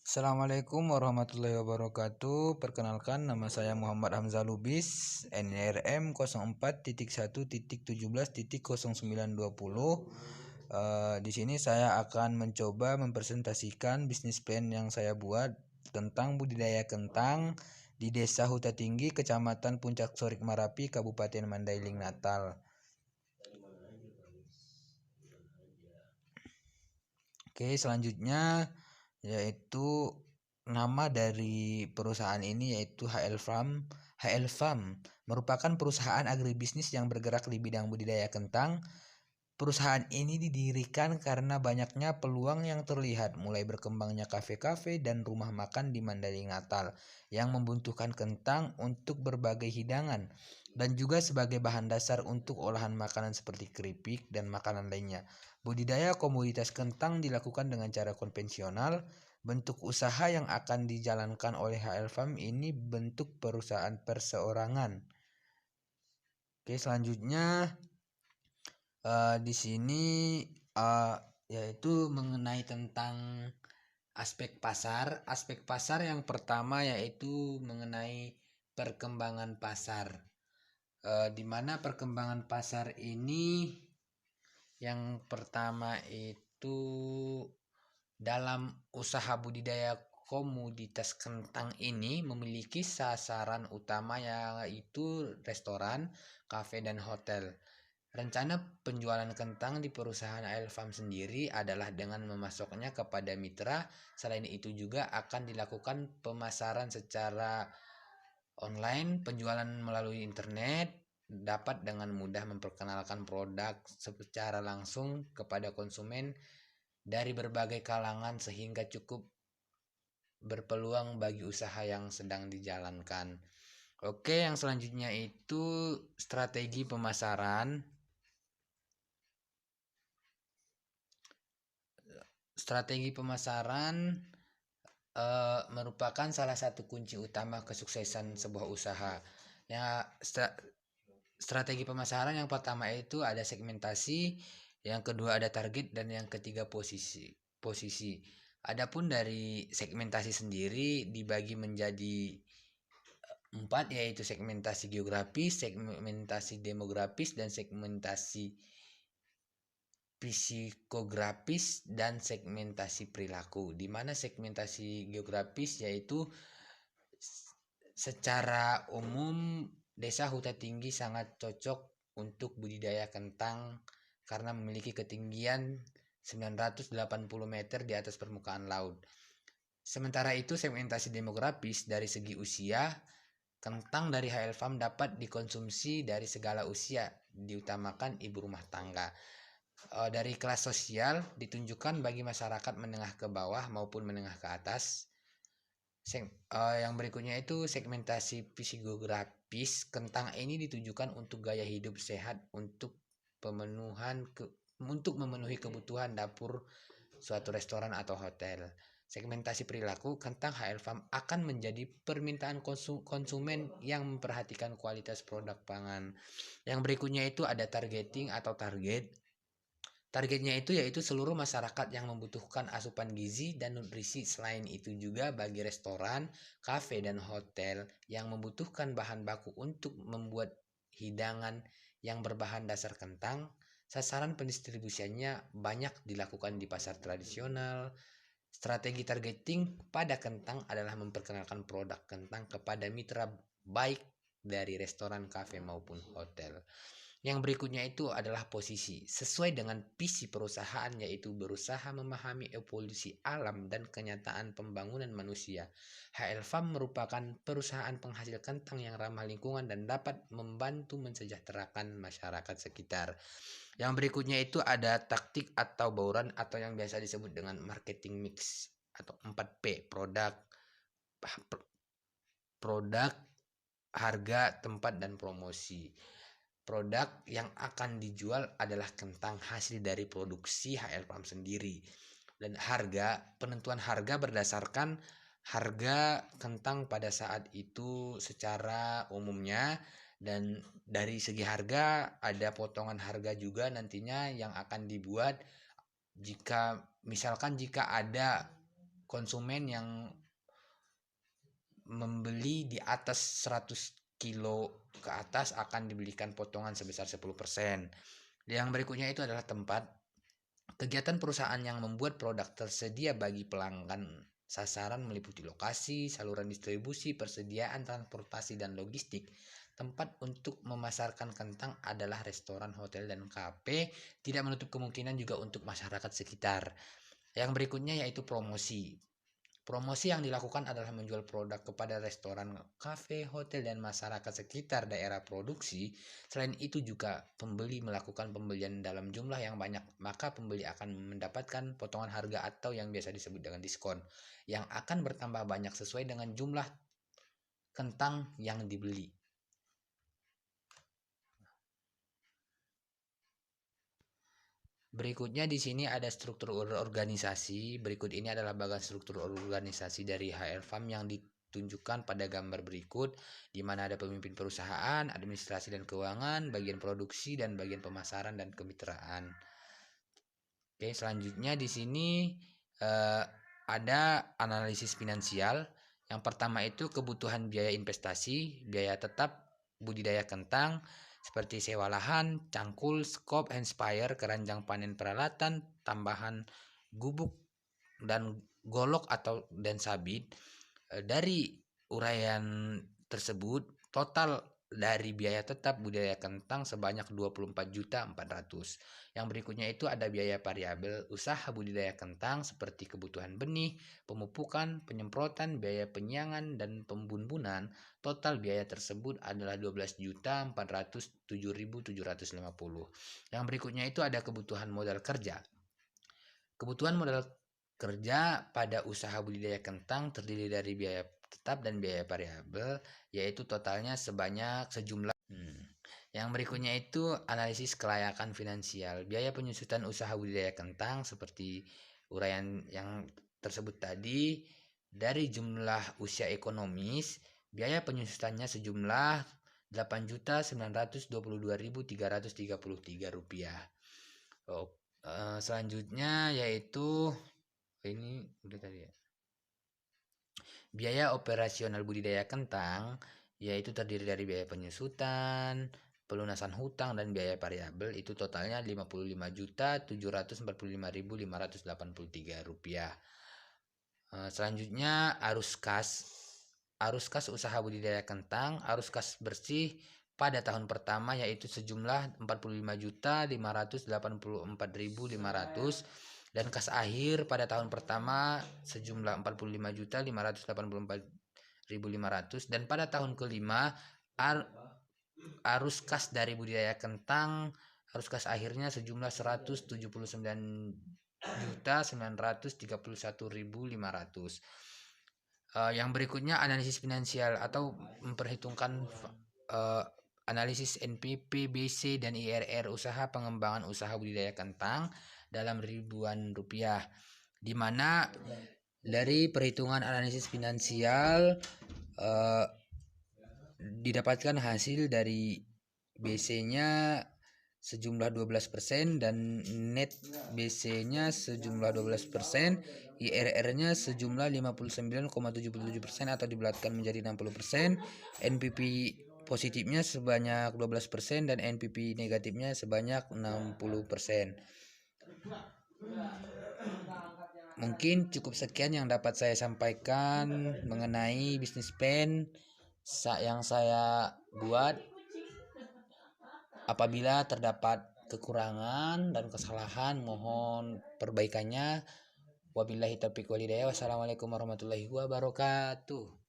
Assalamualaikum warahmatullahi wabarakatuh. Perkenalkan, nama saya Muhammad Hamzah Lubis, NRM 04.1.17.0920. Di sini saya akan mencoba mempresentasikan bisnis plan yang saya buat tentang budidaya kentang di Desa Huta Tinggi, Kecamatan Puncak Sorik Marapi, Kabupaten Mandailing, Natal. Oke, selanjutnya yaitu nama dari perusahaan ini yaitu HL Farm. HL Farm merupakan perusahaan agribisnis yang bergerak di bidang budidaya kentang. Perusahaan ini didirikan karena banyaknya peluang yang terlihat, mulai berkembangnya kafe-kafe dan rumah makan di Mandailing, Natal yang membutuhkan kentang untuk berbagai hidangan dan juga sebagai bahan dasar untuk olahan makanan seperti keripik dan makanan lainnya. Budidaya komoditas kentang dilakukan dengan cara konvensional. Bentuk usaha yang akan dijalankan oleh HL Farm ini bentuk perusahaan perseorangan. Oke, selanjutnya di sini yaitu mengenai tentang aspek pasar. Aspek pasar yang pertama yaitu mengenai perkembangan pasar. Di mana perkembangan pasar ini yang pertama itu dalam usaha budidaya komoditas kentang ini memiliki sasaran utama yaitu restoran, kafe, dan hotel. Rencana penjualan kentang di perusahaan HL Farm sendiri adalah dengan memasoknya kepada mitra. Selain itu juga akan dilakukan pemasaran secara online, penjualan melalui internet, dapat dengan mudah memperkenalkan produk secara langsung kepada konsumen dari berbagai kalangan sehingga cukup berpeluang bagi usaha yang sedang dijalankan. Oke, yang selanjutnya itu strategi pemasaran. Strategi pemasaran merupakan salah satu kunci utama kesuksesan sebuah usaha. Ya, strategi pemasaran yang pertama itu ada segmentasi, yang kedua ada target, dan yang ketiga posisi. Adapun dari segmentasi sendiri dibagi menjadi 4, yaitu segmentasi geografis, segmentasi demografis, dan segmentasi psikografis, dan segmentasi perilaku. Di mana segmentasi geografis yaitu secara umum Desa Huta Tinggi sangat cocok untuk budidaya kentang karena memiliki ketinggian 980 meter di atas permukaan laut. Sementara itu segmentasi demografis dari segi usia, kentang dari HL Farm dapat dikonsumsi dari segala usia, diutamakan ibu rumah tangga. Dari kelas sosial ditunjukkan bagi masyarakat menengah ke bawah maupun menengah ke atas. Yang berikutnya itu segmentasi psikografis. Kentang ini ditujukan untuk gaya hidup sehat untuk memenuhi kebutuhan dapur suatu restoran atau hotel. Segmentasi perilaku, kentang HL Farm akan menjadi permintaan konsumen yang memperhatikan kualitas produk pangan. Yang berikutnya itu ada targeting atau target. Targetnya itu yaitu seluruh masyarakat yang membutuhkan asupan gizi dan nutrisi. Selain itu juga bagi restoran, kafe, dan hotel yang membutuhkan bahan baku untuk membuat hidangan yang berbahan dasar kentang. Sasaran pendistribusiannya banyak dilakukan di pasar tradisional. Strategi targeting pada kentang adalah memperkenalkan produk kentang kepada mitra baik dari restoran, kafe, maupun hotel. Yang berikutnya itu adalah posisi. Sesuai dengan visi perusahaan yaitu berusaha memahami evolusi alam dan kenyataan pembangunan manusia. HL Farm merupakan perusahaan penghasil kentang yang ramah lingkungan dan dapat membantu mensejahterakan masyarakat sekitar. Yang berikutnya itu ada taktik atau bauran atau yang biasa disebut dengan marketing mix atau 4P, produk, harga, tempat, dan promosi. Produk yang akan dijual adalah kentang hasil dari produksi HL Farm sendiri. Dan penentuan harga berdasarkan harga kentang pada saat itu secara umumnya, dan dari segi harga ada potongan harga juga nantinya yang akan dibuat jika ada konsumen yang membeli di atas 100 kilo ke atas akan diberikan potongan sebesar 10%. Yang berikutnya itu adalah tempat. Kegiatan perusahaan yang membuat produk tersedia bagi pelanggan sasaran meliputi lokasi, saluran distribusi, persediaan transportasi dan logistik. Tempat untuk memasarkan kentang adalah restoran, hotel, dan kafe. Tidak menutup kemungkinan juga untuk masyarakat sekitar. Yang berikutnya yaitu promosi. Promosi yang dilakukan adalah menjual produk kepada restoran, kafe, hotel, dan masyarakat sekitar daerah produksi. Selain itu juga pembeli melakukan pembelian dalam jumlah yang banyak, maka pembeli akan mendapatkan potongan harga atau yang biasa disebut dengan diskon, yang akan bertambah banyak sesuai dengan jumlah kentang yang dibeli. Berikutnya di sini ada struktur organisasi. Berikut ini adalah bagian struktur organisasi dari HR Farm yang ditunjukkan pada gambar berikut, di mana ada pemimpin perusahaan, administrasi dan keuangan, bagian produksi, dan bagian pemasaran dan kemitraan. Oke, selanjutnya di sini ada analisis finansial. Yang pertama itu kebutuhan biaya investasi, biaya tetap budidaya kentang, seperti sewa lahan, cangkul, skop, handspire, keranjang panen peralatan, tambahan gubuk dan golok atau dan sabit. Dari uraian tersebut, total dari biaya tetap budidaya kentang sebanyak 24.400.000. Yang berikutnya itu ada biaya variabel usaha budidaya kentang seperti kebutuhan benih, pemupukan, penyemprotan, biaya penyiangan, dan pembunbunan. Total biaya tersebut adalah 12.407.750. Yang berikutnya itu ada kebutuhan modal kerja. Kebutuhan modal kerja pada usaha budidaya kentang terdiri dari biaya tetap dan biaya variabel, yaitu totalnya sejumlah. Yang berikutnya itu analisis kelayakan finansial. Biaya penyusutan usaha budidaya kentang seperti uraian yang tersebut tadi, dari jumlah usia ekonomis, biaya penyusutannya sejumlah Rp8.922.333. Selanjutnya yaitu ini udah tadi ya. Biaya operasional budidaya kentang yaitu terdiri dari biaya penyusutan, pelunasan hutang, dan biaya variabel, itu totalnya Rp55.745.583. Selanjutnya arus kas. Arus kas usaha budidaya kentang, arus kas bersih pada tahun pertama yaitu sejumlah Rp45.584.500, dan kas akhir pada tahun pertama sejumlah Rp45.584.500, dan pada tahun kelima arus kas dari budidaya kentang, arus kas akhirnya sejumlah Rp179.931.500. Yang berikutnya analisis finansial atau memperhitungkan analisis NPP, BC, dan IRR usaha pengembangan usaha budidaya kentang dalam ribuan rupiah, di mana dari perhitungan analisis finansial didapatkan hasil dari BC-nya sejumlah 12% dan net BC-nya sejumlah 12%, IRR-nya sejumlah 59,77% atau dibulatkan menjadi 60%, NPP positifnya sebanyak 12% dan NPP negatifnya sebanyak 60%. Mungkin cukup sekian yang dapat saya sampaikan mengenai bisnis plan yang saya buat. Apabila terdapat kekurangan dan kesalahan, mohon perbaikannya. Wabillahi taufiq wal hidayah. Wassalamualaikum warahmatullahi wabarakatuh.